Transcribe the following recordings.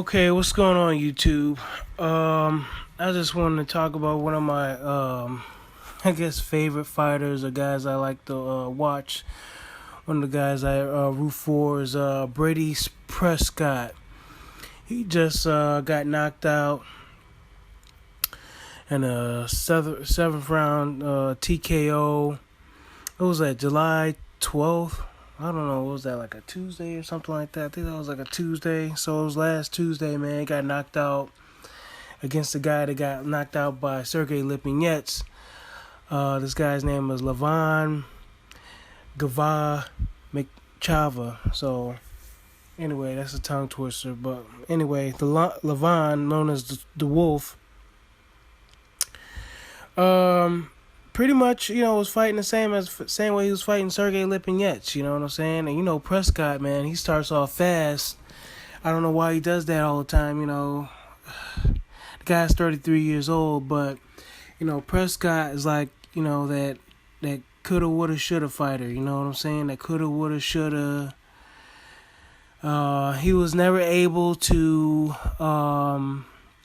Okay, what's going on, YouTube? I just wanted to talk about one of my, favorite fighters or guys I like to watch. One of the guys I root for is Breidis Prescott. He just got knocked out in a seventh round TKO. It was like July 12th. I don't know, what was that, like a Tuesday or something like that? I think that was like a Tuesday. So it was last Tuesday, man. He got knocked out against the guy that got knocked out by Sergey Lipinets. This guy's name is Levan Ghvamichava. So, anyway, that's a tongue twister. But anyway, the Levan, known as the Wolf, pretty much, was fighting the same way he was fighting Sergey Lipinets, you know what I'm saying? And, Prescott, man, he starts off fast. I don't know why he does that all the time, The guy's 33 years old, but, Prescott is like, that coulda, woulda, shoulda fighter, you know what I'm saying? That coulda, woulda, shoulda. He was never able to,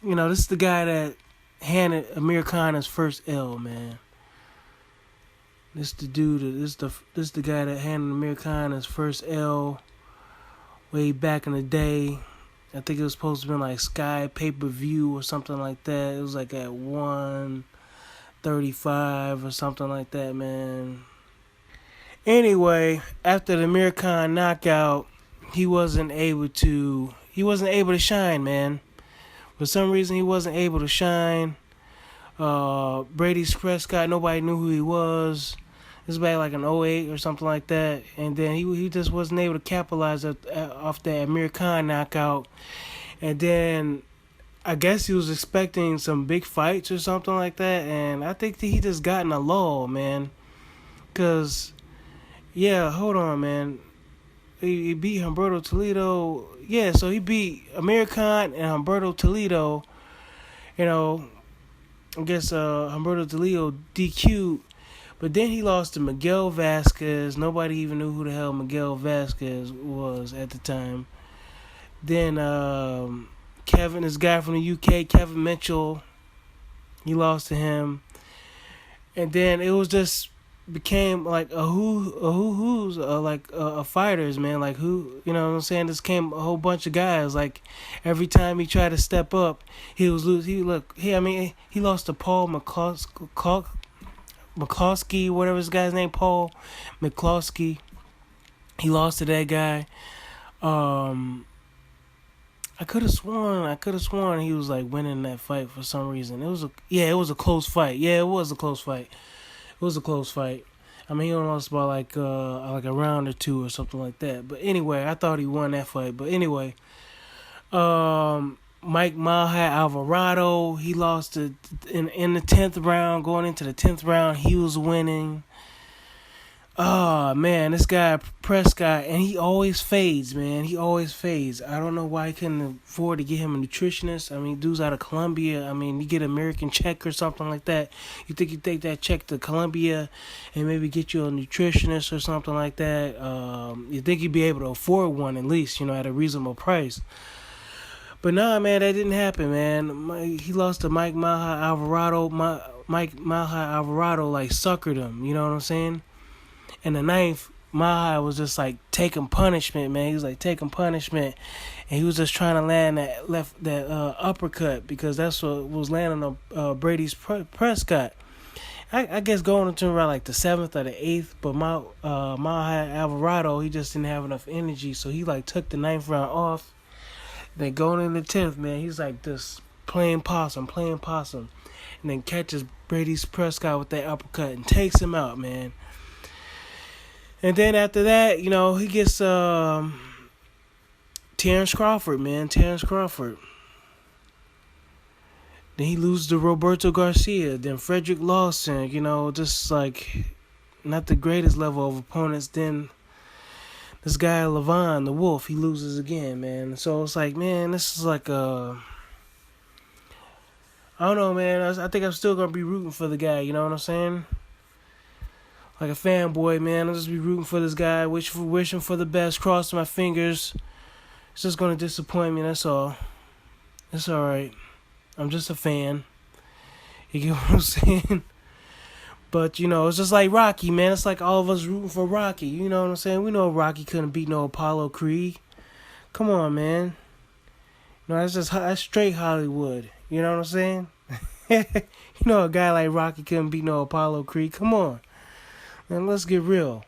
this is the guy that handed Amir Khan his first L, man. This the guy that handed Amir Khan his first L way back in the day. I think it was supposed to be like Sky pay-per-view or something like that. It was like at 135 or something like that, man. Anyway, after the Amir Khan knockout, he wasn't able to shine, man. For some reason, he wasn't able to shine. Breidis Prescott, nobody knew who he was. This was back like in '08 or something like that. And then he just wasn't able to capitalize off that Amir Khan knockout. And then I guess he was expecting some big fights or something like that. And I think that he just got in a lull, man. Because, hold on, man. He beat Humberto Toledo. Yeah, so he beat Amir Khan and Humberto Toledo. I guess Humberto Toledo DQ'd. But then he lost to Miguel Vasquez. Nobody even knew who the hell Miguel Vasquez was at the time. Then this guy from the UK, Kevin Mitchell, he lost to him. And then it was just became like who's fighters, man. Like who, you know what I'm saying? This came a whole bunch of guys. Like every time he tried to step up, he was lose. He lost to Paul McCloskey, whatever his guy's name, Paul McCloskey. He lost to that guy. I could have sworn he was like winning that fight for some reason. It was a close fight. Yeah, it was a close fight. I mean, he only lost by like a round or two or something like that. But anyway, I thought he won that fight. But anyway, Mike Malha Alvarado, he lost in the 10th round. Going into the 10th round, he was winning. Oh, man, this guy Prescott, and he always fades, man. He always fades. I don't know why he couldn't afford to get him a nutritionist. I mean, dude's out of Colombia. I mean, you get an American check or something like that. You think you take that check to Colombia and maybe get you a nutritionist or something like that. You think you'd be able to afford one at least, at a reasonable price. But nah, man, that didn't happen, man. He lost to Mike Malha Alvarado. Mike Malha Alvarado, suckered him, you know what I'm saying? In the 9th, Malha was just, taking punishment, man. He was, taking punishment. And he was just trying to land that uppercut because that's what was landing on Breidis Prescott. I guess going into around, the 7th or the 8th. But Malha Alvarado, he just didn't have enough energy. So he, took the 9th round off. Then going in the 10th, man, he's just playing possum. And then catches Breidis Prescott with that uppercut and takes him out, man. And then after that, he gets Terrence Crawford, man. Then he loses to Roberto Garcia. Then Frederick Lawson, just not the greatest level of opponents. Then this guy Levan, the Wolf, he loses again, man. So it's man, this is I don't know, man. I think I'm still going to be rooting for the guy, you know what I'm saying? Like a fanboy, man. I'll just be rooting for this guy, wishing for the best, crossing my fingers. It's just going to disappoint me, that's all. It's alright. I'm just a fan. You get what I'm saying? But, it's just like Rocky, man. It's like all of us rooting for Rocky. You know what I'm saying? We know Rocky couldn't beat no Apollo Creed. Come on, man. That's straight Hollywood. You know what I'm saying? A guy like Rocky couldn't beat no Apollo Creed. Come on. Man, let's get real.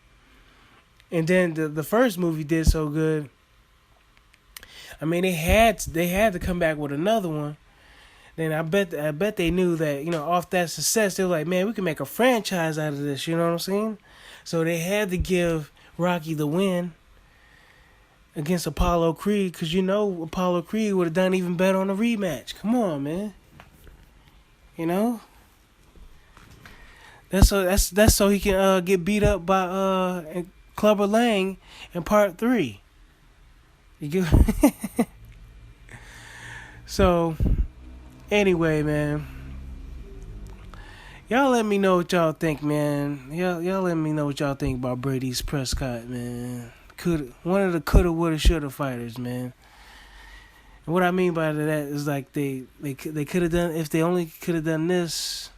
And then the first movie did so good. I mean, they had to come back with another one. Then I bet they knew that, off that success, they were like, man, we can make a franchise out of this, you know what I'm saying? So they had to give Rocky the win against Apollo Creed, because Apollo Creed would have done even better on the rematch. Come on, man. That's so he can get beat up by Clubber Lang in part 3. You get So anyway, man. Y'all let me know what y'all think, man. Y'all let me know what y'all think about Breidis Prescott, man. One of the coulda, woulda, shoulda fighters, man. And what I mean by that is like they could have done, if they only could have done this,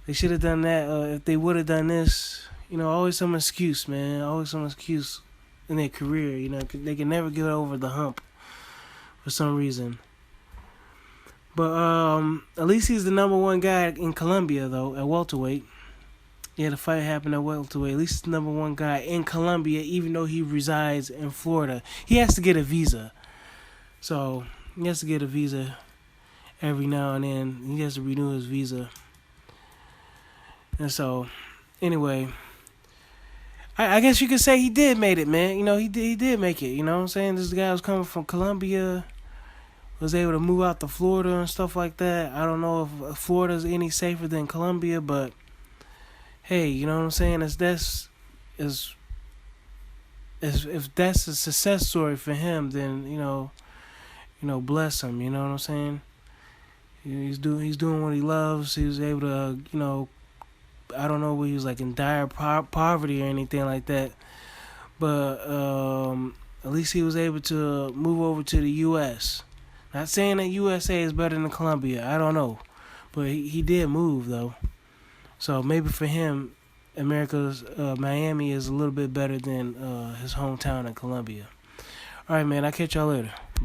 they should have done that. If they would have done this, always some excuse, man. Always some excuse in their career. They can never get over the hump for some reason. But at least he's the number one guy in Colombia, though, at welterweight. Yeah, the fight happened at welterweight. At least he's the number one guy in Colombia, even though he resides in Florida. He has to get a visa. So he has to get a visa every now and then. He has to renew his visa. And so, anyway, I guess you could say he did make it, man. He did make it. You know what I'm saying? This guy was coming from Colombia, was able to move out to Florida and stuff like that. I don't know if Florida's any safer than Colombia, but hey, you know what I'm saying? If that's a success story for him, then bless him. You know what I'm saying? He's doing what he loves. He was able to, I don't know whether he was like in dire poverty or anything like that, but at least he was able to move over to the U.S. Not saying that USA is better than Colombia. I don't know, but he did move though. So maybe for him, America's Miami is a little bit better than his hometown in Colombia. All right, man. I'll catch y'all later. Bye.